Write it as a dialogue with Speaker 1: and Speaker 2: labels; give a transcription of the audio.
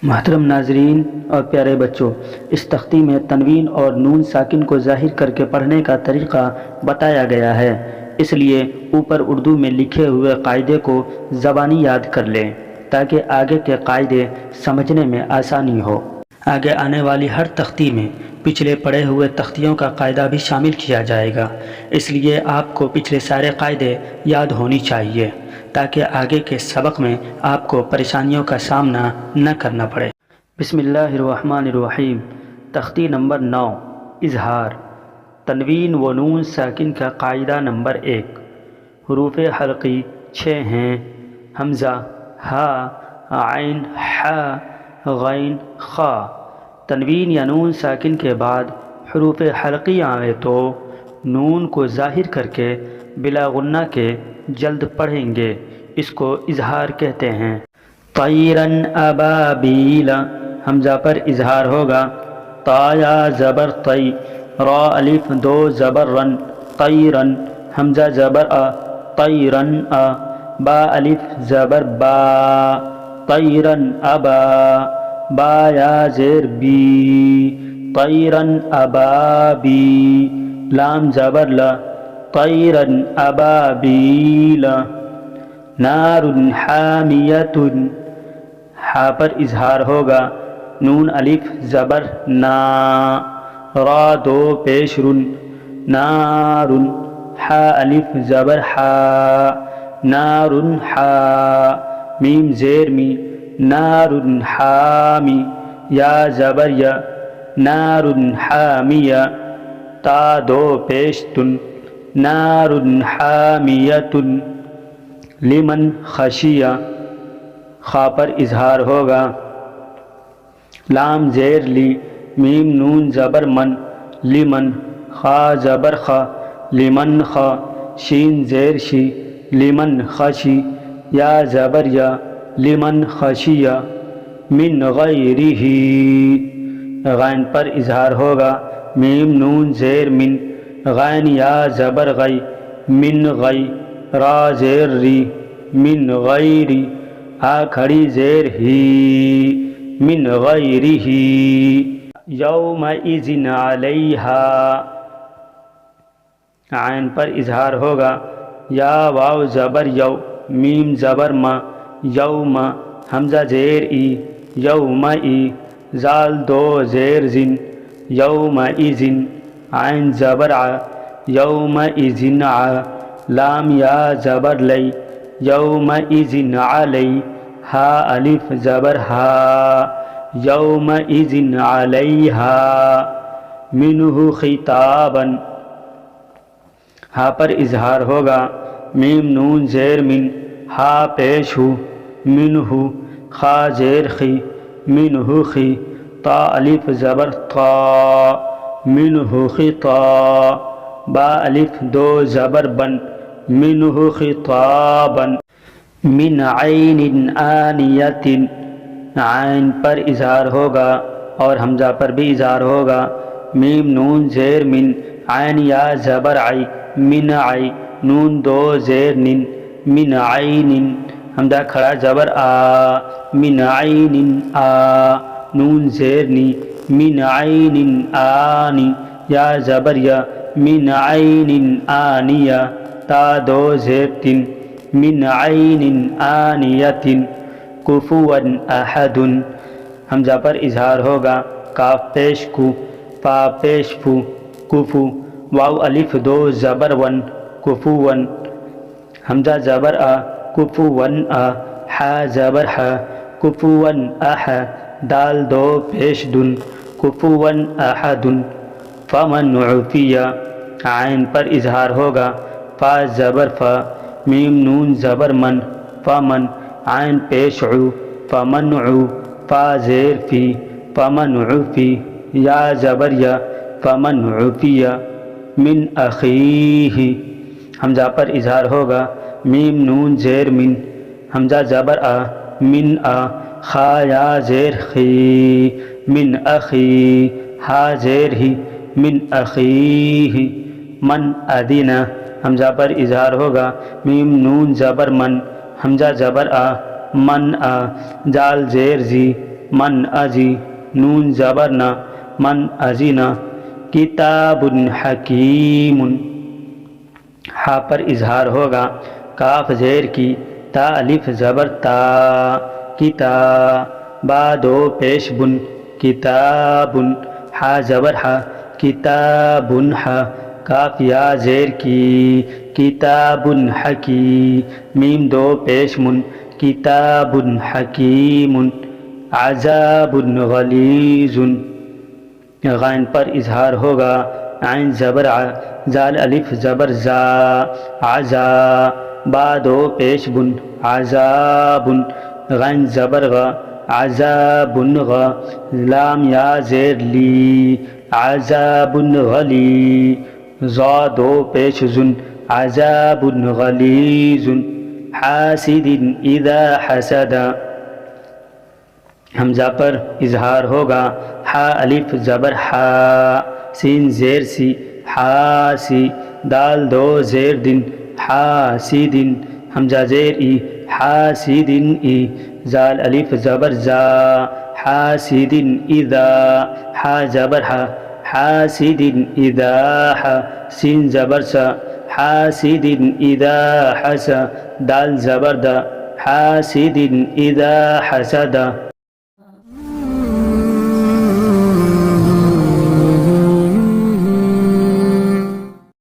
Speaker 1: محترم ناظرین اور پیارے بچوں، اس تختی میں تنوین اور نون ساکن کو ظاہر کر کے پڑھنے کا طریقہ بتایا گیا ہے، اس لیے اوپر اردو میں لکھے ہوئے قاعدے کو زبانی یاد کر لیں تاکہ آگے کے قاعدے سمجھنے میں آسانی ہو۔ آگے آنے والی ہر تختی میں پچھلے پڑھے ہوئے تختیوں کا قاعدہ بھی شامل کیا جائے گا، اس لیے آپ کو پچھلے سارے قاعدے یاد ہونی چاہیے تاکہ آگے کے سبق میں آپ کو پریشانیوں کا سامنا نہ کرنا پڑے۔ بسم اللہ الرحمن الرحیم۔ تختی نمبر 9، اظہار۔ تنوین و نون ساکن کا قاعدہ نمبر 1۔ حروف حلقی 6 ہیں: حمزہ، ہا، عین، حا، غین، خا۔ تنوین یا نون ساکن کے بعد حروف حلقی آئے تو نون کو ظاہر کر کے بلا غنہ کے جلد پڑھیں گے، اس کو اظہار کہتے ہیں۔ طیراً ابابیل، حمزہ پر اظہار ہوگا۔ تا یا زبر طی، را الف دو زبر رن، طیراً، حمزہ زبر ا، طیراً ا، با الف زبر با، طیراً ابا، با یا زیر بی، طیراً ابابی، لام زبر لا، طیراً ابابیل۔ نار حامیۃ، ہا پر اظہار ہوگا۔ نون الف زبر نا، را دو پیش رن، نار، ہا الف زبر ہا، نار ہا، میم زیر می، نار حامی، یا زبر یا، نار حامیہ، تا دو پیش تن، نار حامیۃ۔ لمن خشیہ، خا پر اظہار ہوگا۔ لام زیر لی، میم نون زبر من، لمن، خا زبر خا، لمن خا، شین زیر شی، لمن خشی، یا زبر یا، لمن خشیہ۔ من غیرہ، غین پر اظہار ہوگا۔ میم نون زیر من، غین یا زبر غی، من غی، را زیر ری، من غیری، ہا کھڑی زیر ہی، من غیرہ۔ یومئذ علیہا، عین پر اظہار ہوگا۔ یا واو زبر یو، میم زبر ما، یوم، حمزہ زیر ای، یومئی، زال دو زیر زن، یومئذ، عین زبر ع، یومئذ ع، لام یا زبر لی، یومئذ علی، ہا الف زبر ہا، یومئذ علیہا۔ منہ خطابا، ہا پر اظہار ہوگا۔ میم نون زیر من، ہا پیش ہو، منہ، خا زیر خی، منہ خی، تا الف زبر تا، منہ خطا، با الف دو زبر بن، منہ خطابا۔ من عین آنیۃ، عین پر اظہار ہوگا اور حمزہ پر بھی اظہار ہوگا۔ میم نون زیر من، عین یا زبر عی، من عی، نون دو زیر نن، من عین، حمزہ کھڑا زبر آ، من عین آ، نون زیر نی، من عین آنی، یا زبر یا، من عین آنیہ، تا دو زیر تن، من عین آنیۃ۔ کفوا احد، حمزہ پر اظہار ہوگا۔ کاف پیش کو، پا پیش فو، کفو، واو الف دو زبر ون، کفوا، حمزہ زبر آ، کفوا آ، حا زبر حا، کفوا اح، دال دو پیش دن، کفوا احد۔ فمن عفیہ، عین پر اظہار ہوگا۔ فا زبر فا، میم نون زبر من، فمن، عین پیش عو، فمن عو، فا زیر فی، فمن عفی، یا زبر یا، فمن عفیہ۔ من اخیہ، حمزہ پر اظہار ہوگا۔ میم نون زیر من، حمزہ زبر آ، من آ، خا یا زیر خی، من اخی، ہا زیر ہی، من اخیہ۔ من ادینہ، حمزہ پر اظہار ہوگا۔ میم نون زبر من، حمزہ زبر آ، من آ، دال زیر زی، من ازی نون زبر نا من ازینا کتاب حکیم ہا پر اظہار ہوگا کاف زیر کی تا الف زبر تا کتا با دو پیش بن کتاب ہا زبر ہا کتاب ہا کاف یا زیر کی کتاب حکی میم دو پیش من کتاب حکیم عذاب غلیظ غین پر اظہار ہوگا عین زبر ع زال الف زبر زا عزا با دو پیش بن عذاب غین زبر غ عذاب غ لام یا زیر لی عذاب غلی ضا دو پیش زن عذاب غلیظ حاسد اذا حسد حمزہ پر اظہار ہوگا ہا الف زبر ہا سین زیر سی حاسی دال دو زیر دن حاسدن حمزہ زیر ای حاسدن ای زال الف زبر زا حاسدن اذا ہا زبر ہا حاسدن اذا ہا سین زبر سا حاسدن اذا حسا دال زبر دا حاسدن اذا حسد